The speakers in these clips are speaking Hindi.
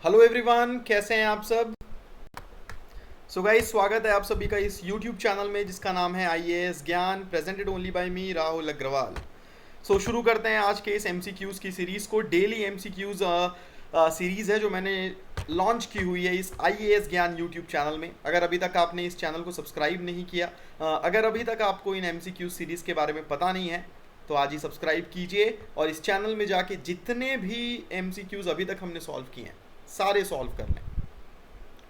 हेलो एवरीवन, कैसे हैं आप सब। सो गाइस, स्वागत है आप सभी का इस यूट्यूब चैनल में जिसका नाम है आईएएस ज्ञान, presented only by me Rahul Agarwal. सो शुरू करते हैं आज के इस एमसीक्यूज़ की सीरीज़ को। डेली एमसीक्यूज़ सीरीज़ है जो मैंने लॉन्च की हुई है इस आईएएस ज्ञान यूट्यूब चैनल में। अगर अभी तक आपने इस चैनल को सब्सक्राइब नहीं किया, अगर अभी तक आपको इन एमसीक्यूज़ सीरीज़ के बारे में पता नहीं है, तो आज ही सब्सक्राइब कीजिए और इस चैनल में जाके जितने भी एमसीक्यूज़ अभी तक हमने सॉल्व किए हैं सारे सॉल्व कर लें।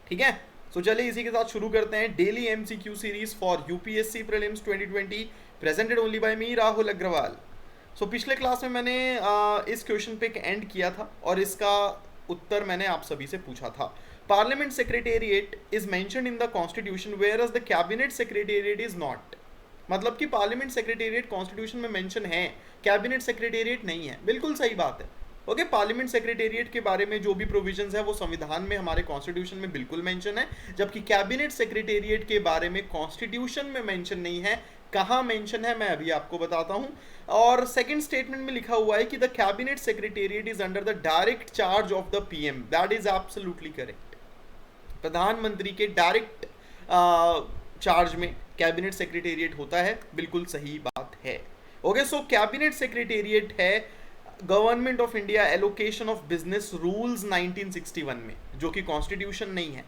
ठीक है, सो चलिए इसी के साथ शुरू करते हैं daily MCQ series for UPSC prelims 2020, presented only by me Rahul Agarwal. So पिछले क्लास में मैंने इस क्वेश्चन पे एंड किया था और इसका उत्तर मैंने आप सभी से पूछा था। Parliament secretariat is mentioned in the constitution whereas the cabinet secretariat is not. मतलब कि पार्लियामेंट सेक्रेटेरिएट कॉन्स्टिट्यूशन में मेंशन है, कैबिनेट सेक्रेटेरिएट नहीं है। बिल्कुल सही बात है। ओके, पार्लियामेंट सेक्रेटेरिएट के बारे में जो भी प्रोविजंस है वो संविधान में, हमारे कॉन्स्टिट्यूशन में बिल्कुल मेंशन है, जबकि कैबिनेट सेक्रेटेरिएट के बारे में कॉन्स्टिट्यूशन में मेंशन नहीं है। कहाँ मेंशन है मैं अभी आपको बताता हूँ। और सेकंड स्टेटमेंट में लिखा हुआ है कि the cabinet secretariat is under the direct charge of the PM. That is absolutely correct. प्रधानमंत्री के डायरेक्ट चार्ज में कैबिनेट सेक्रेटेरिएट होता है, बिल्कुल सही बात है। ओके, सो कैबिनेट सेक्रेटेरिएट है government of India allocation of business rules 1961 में, जो कि कॉन्स्टिट्यूशन नहीं है।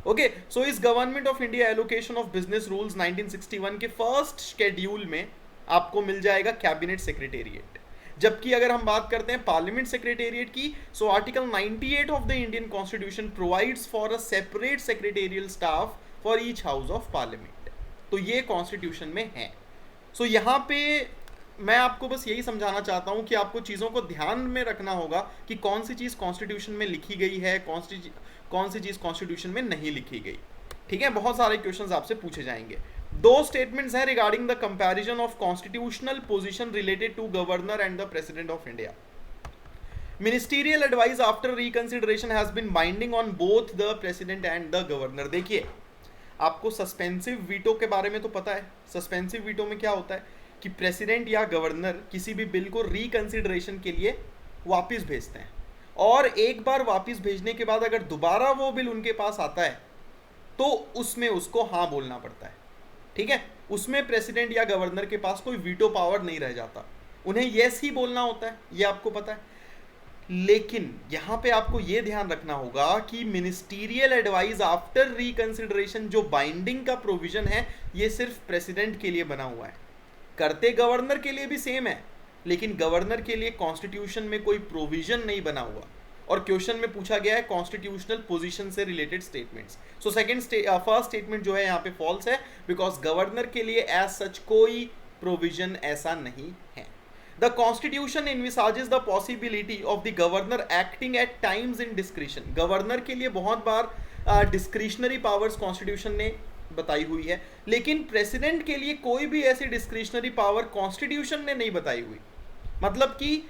ओके, सो इस government of India allocation of business rules 1961 के फर्स्ट शेड्यूल में आपको मिल जाएगा कैबिनेट सेक्रेटेरिएट। जबकि अगर हम बात करते हैं पार्लियामेंट सेक्रेटेरिएट की, so article 98 of the Indian constitution provides for a separate secretarial staff for each house of parliament. तो ये कॉन्स्टिट्यूशन में है। सो यहाँ पे मैं आपको बस यही समझाना चाहता हूं कि आपको चीज़ों को ध्यान में रखना होगा कि कौन सी चीज़ कॉन्स्टिट्यूशन में लिखी गई है, कौन सी चीज़ कॉन्स्टिट्यूशन में नहीं लिखी गई। ठीक है, बहुत सारे क्वेश्चंस आपसे पूछे जाएंगे। दो स्टेटमेंट्स हैं regarding the comparison of constitutional position related to governor and the president of India. Ministerial advice after reconsideration has been binding on both the president and the governor. देखिए, आपको सस्पेंसिव वीटो के बारे में तो पता है। सस्पेंसिव वीटो में क्या होता है कि प्रेसिडेंट या गवर्नर किसी भी बिल को रिकंसिडरेशन के लिए वापस भेजते हैं, और एक बार वापस भेजने के बाद अगर दोबारा वो बिल उनके पास आता है तो उसमें उसको हाँ बोलना पड़ता है। ठीक है, उसमें प्रेसिडेंट या गवर्नर के पास कोई वीटो पावर नहीं रह जाता, उन्हें यस ही बोलना होता है, ये आपको पता है। लेकिन यहां पे आपको यह ध्यान रखना होगा कि मिनिस्टीरियल एडवाइस आफ्टर रिकंसिडरेशन जो बाइंडिंग का प्रोविजन है, ये सिर्फ प्रेसिडेंट के लिए बना हुआ है। करते गवर्नर के लिए भी सेम है, लेकिन गवर्नर के लिए कॉन्स्टिट्यूशन में कोई प्रोविजन नहीं बना हुआ। और क्वेश्चन में पूछा गया है कॉन्स्टिट्यूशनल पोजीशन से related statements. So first statement जो है यहाँ पे फॉल्स है, बिकॉज गवर्नर के लिए एज सच कोई प्रोविजन ऐसा नहीं है। The constitution envisages the possibility of the governor acting at times in discretion. Governor के लिए बहुत बार डिस्क्रिशनरी पावर्स कॉन्स्टिट्यूशन ने बताई हुई है, लेकिन प्रेसिडेंट के लिए कोई भी ऐसी डिस्क्रिशनरी पावर कॉन्स्टिट्यूशन ने नहीं बताई हुई। मतलब कि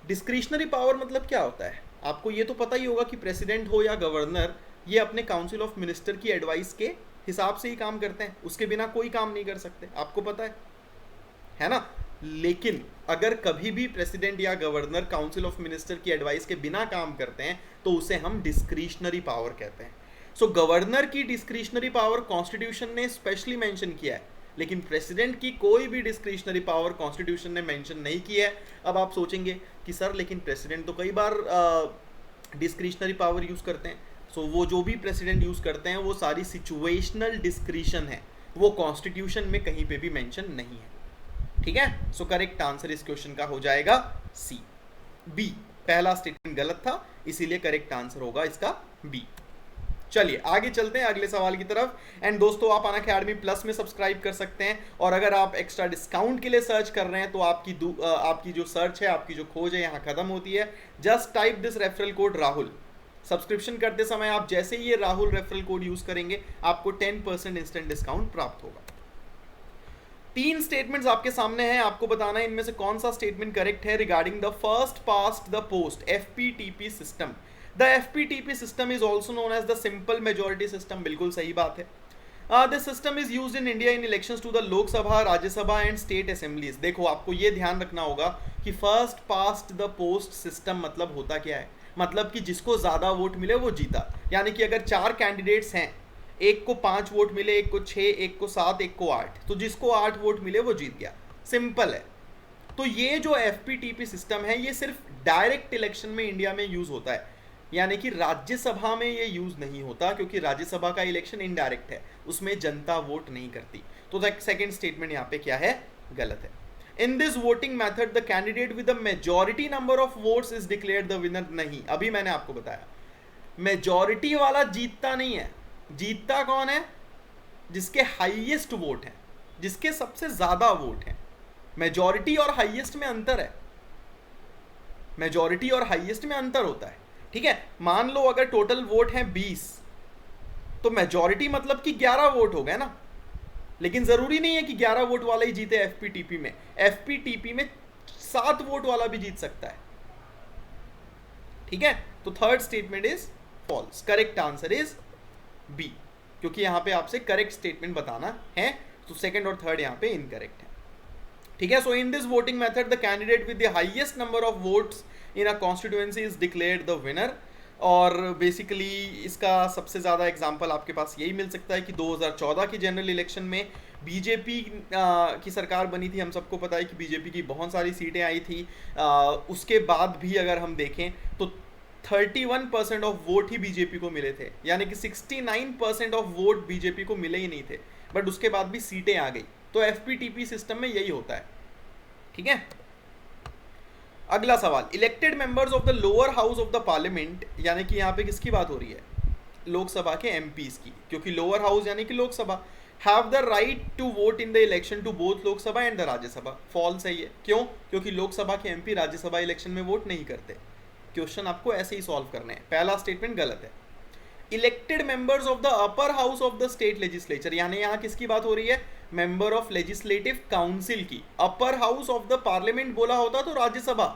डिस्क्रिशनरी पावर मतलब क्या होता है, आपको ये तो पता ही होगा कि प्रेसिडेंट हो या गवर्नर, ये अपने काउंसिल ऑफ मिनिस्टर की एडवाइस के हिसाब से ही काम करते हैं, उसके बिना कोई काम नहीं कर सकते, आपको पता है ना। लेकिन अगर कभी भी प्रेसिडेंट या गवर्नर काउंसिल ऑफ मिनिस्टर की एडवाइस के बिना काम करते हैं तो उसे हम डिस्क्रिशनरी पावर कहते हैं। सो गवर्नर की डिस्क्रिशनरी पावर कॉन्स्टिट्यूशन ने स्पेशली मेंशन किया है, लेकिन प्रेसिडेंट की कोई भी डिस्क्रिशनरी पावर कॉन्स्टिट्यूशन ने मेंशन नहीं की है। अब आप सोचेंगे कि सर लेकिन प्रेसिडेंट तो कई बार डिस्क्रिशनरी पावर यूज़ करते हैं। सो वो जो भी प्रेसिडेंट यूज़ करते हैं वो सारी सिचुएशनल डिस्क्रिशन है, वो कॉन्स्टिट्यूशन में कहीं पे भी मेंशन नहीं है। ठीक है, सो करेक्ट आंसर इस क्वेश्चन का हो जाएगा सी, बी। पहला स्टेटमेंट गलत था, इसीलिए करेक्ट आंसर होगा इसका बी। चलिए आगे चलते हैं अगले सवाल की तरफ। एंड दोस्तों, आप अनअकैडमी प्लस में सब्सक्राइब कर सकते हैं, और अगर आप एक्स्ट्रा डिस्काउंट के लिए सर्च कर रहे हैं तो आपकी जो सर्च है, आपकी जो खोज है यहाँ खत्म होती है। Just type this referral code Rahul. Subscription करते समय आप जैसे ही ये राहुल रेफरल कोड यूज करेंगे आपको 10% इंस्टेंट डिस्काउंट प्राप्त होगा। 3 स्टेटमेंट्स आपके सामने हैं, आपको बताना है इनमें से कौन सा स्टेटमेंट करेक्ट है regarding the first past the post FPTP system. The FPTP system is also known as the simple majority system. बिल्कुल सही बात है। This system is used in India in elections to the Lok Sabha, Rajya Sabha and state assemblies. देखो आपको ये ध्यान रखना होगा कि first past the post system मतलब होता क्या है, मतलब कि जिसको ज्यादा वोट मिले वो जीता। यानी कि अगर 4 कैंडिडेट्स हैं, एक को 5 वोट मिले, एक को 6, एक को 7, एक को 8, तो जिसको 8 वोट मिले वो जीत गया। सिंपल है। तो ये जो एफपीटीपी सिस्टम है ये सिर्फ डायरेक्ट इलेक्शन में इंडिया में यूज होता है, यानी कि राज्यसभा में ये यूज नहीं होता, क्योंकि राज्यसभा का इलेक्शन इनडायरेक्ट है, उसमें जनता वोट नहीं करती। तो सेकंड स्टेटमेंट यहाँ पे क्या है, गलत है। इन this voting method the candidate with the majority number of votes is declared the winner. नहीं, अभी मैंने आपको बताया मेजॉरिटी वाला जीतता नहीं है। जीतता कौन है, जिसके हाईएस्ट वोट हैं, जिसके सबसे ज्यादा वोट हैं। मेजॉरिटी और हाईएस्ट में अंतर है, मेजॉरिटी और हाईएस्ट में अंतर होता है, ठीक है। मान लो अगर टोटल वोट हैं 20, तो मेजॉरिटी मतलब कि 11 वोट हो गए ना, लेकिन जरूरी नहीं है कि 11 वोट वाला ही जीते एफपीटीपी में। एफपीटीपी में 7 वोट वाला भी जीत सकता है, ठीक है। तो third statement is false. Correct answer is B, क्योंकि यहां पे आपसे करेक्ट स्टेटमेंट बताना है, तो सेकंड और थर्ड यहां पे इनकरेक्ट है, ठीक है। So in this voting method the candidate with the highest number of votes in a constituency is declared the winner. और बेसिकली इसका सबसे ज़्यादा एग्जांपल आपके पास यही मिल सकता है कि 2014 की जनरल इलेक्शन में बीजेपी की सरकार बनी थी। हम सबको पता है कि बीजेपी की बहुत सारी सीटें आई थी। उसके बाद भी अगर हम देखें तो 31% ऑफ वोट ही बीजेपी को मिले थे, यानी कि 69% ऑफ वोट बीजेपी को मिले ही नहीं थे, बट उसके बाद भी सीटें आ गई। तो एफपीटीपी सिस्टम में यही होता है, ठीक है। अगला सवाल, elected members of the lower house of the parliament, यानी कि यहाँ पे किसकी बात हो रही है, लोकसभा के एमपीज की, क्योंकि लोअर हाउस यानी कि Lok Sabha, have the right to vote in the election to both Lok Sabha and the Rajya Sabha. False है ये, क्यों, क्योंकि लोकसभा के एमपी राज्यसभा इलेक्शन में वोट नहीं करते। क्वेश्चन आपको ऐसे ही सॉल्व करने हैं। पहला स्टेटमेंट गलत है। Elected members of the upper house of the state legislature, यानी यहाँ किसकी बात हो रही है, मेंबर ऑफ लेजिस्लेटिव काउंसिल की। Upper house of the parliament बोला होता तो राज्यसभा,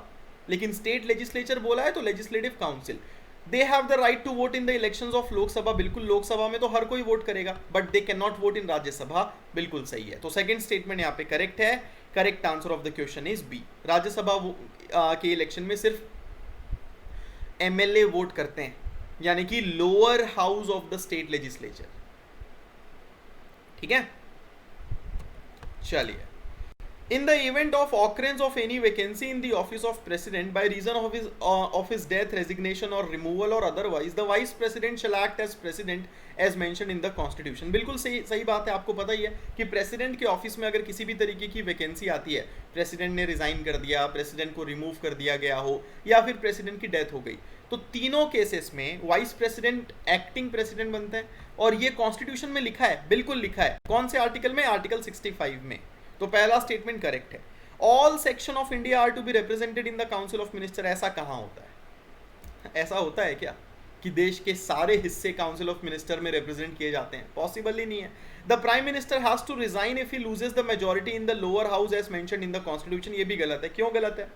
लेकिन स्टेट लेजिस्लेचर बोला है तो legislative council. They have the right to vote in the elections of Lok Sabha, बिल्कुल लोकसभा में तो हर कोई वोट करेगा, but they can not vote in Rajya Sabha, बिल्कुल सही है। तो सेकंड स्टेटमेंट यहाँ पे करेक्ट है। Correct answer of the question is B. Rajya Sabha के इलेक्शन में सिर्फ एमएलए वोट करते हैं, यानी कि lower house of the state legislature, ठीक है। चलिए, in the event of occurrence of any vacancy in the office of president by reason of his death, resignation or removal or otherwise the vice president shall act as president as mentioned in the constitution. बिल्कुल सही बात है। आपको पता ही है कि प्रेसिडेंट के ऑफिस में अगर किसी भी तरीके की वैकेंसी आती है, प्रेसिडेंट ने रिजाइन कर दिया, प्रेसिडेंट को रिमूव कर दिया गया हो, या फिर प्रेसिडेंट की डेथ हो गई, तो तीनों केसेस में वाइस प्रेसिडेंट एक्टिंग प्रेसिडेंट बनते हैं। और ये कॉन्स्टिट्यूशन में लिखा है, बिल्कुल लिखा है। कौन से आर्टिकल में, आर्टिकल 65 में। तो पहला स्टेटमेंट करेक्ट है। All section of India are to be represented in the council of minister. ऐसा कहाँ होता है, ऐसा होता है क्या कि देश के सारे हिस्से काउंसिल ऑफ मिनिस्टर में रिप्रेजेंट किए जाते हैं? पॉसिबल ही नहीं है। The prime minister has to resign if he loses the majority in the lower house as mentioned in the constitution. ये भी गलत है। क्यों गलत है?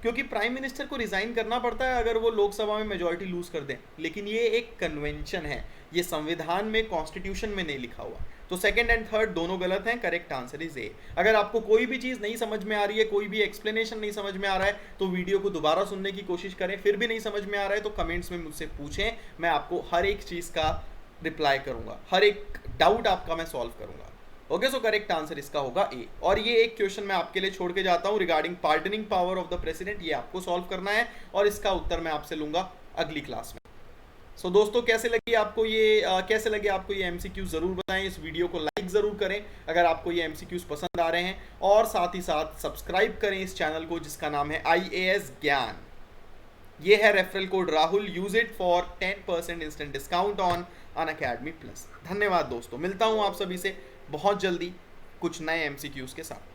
क्योंकि प्राइम मिनिस्टर को रिजाइन करना पड़ता है अगर वो लोकसभा में मेजॉरिटी लूज कर दें, लेकिन ये एक कन्वेंशन है, ये संविधान में, कॉन्स्टिट्यूशन में नहीं लिखा हुआ। तो सेकंड एंड थर्ड दोनों गलत हैं। Correct answer is a. अगर आपको कोई भी चीज़ नहीं समझ में आ रही है, कोई भी एक्सप्लेनेशन नहीं समझ में आ रहा है, तो वीडियो को दोबारा सुनने की कोशिश करें। फिर भी नहीं समझ में आ रहा है तो कमेंट्स में मुझसे पूछें, मैं आपको हर एक चीज़ का रिप्लाई करूंगा, हर एक डाउट आपका मैं सॉल्व करूंगा। ओके, सो करेक्ट आंसर इसका होगा ए। और ये एक क्वेश्चन मैं आपके लिए छोड़ के जाता हूँ regarding pardoning power of the president, ये आपको सॉल्व करना है और इसका उत्तर मैं आपसे लूंगा अगली क्लास में। सो दोस्तों, कैसे लगे आपको ये एमसीक्यू जरूर बताएं। इस वीडियो को लाइक जरूर करें अगर आपको ये एमसीक्यूज पसंद आ रहे हैं, और साथ ही साथ सब्सक्राइब करें इस चैनल को जिसका नाम है IAS ज्ञान। ये है referral code Rahul, use it for 10% instant discount on Unacademy plus. धन्यवाद दोस्तों, मिलता हूं आप सभी से बहुत जल्दी कुछ नए एमसीक्यूज के साथ।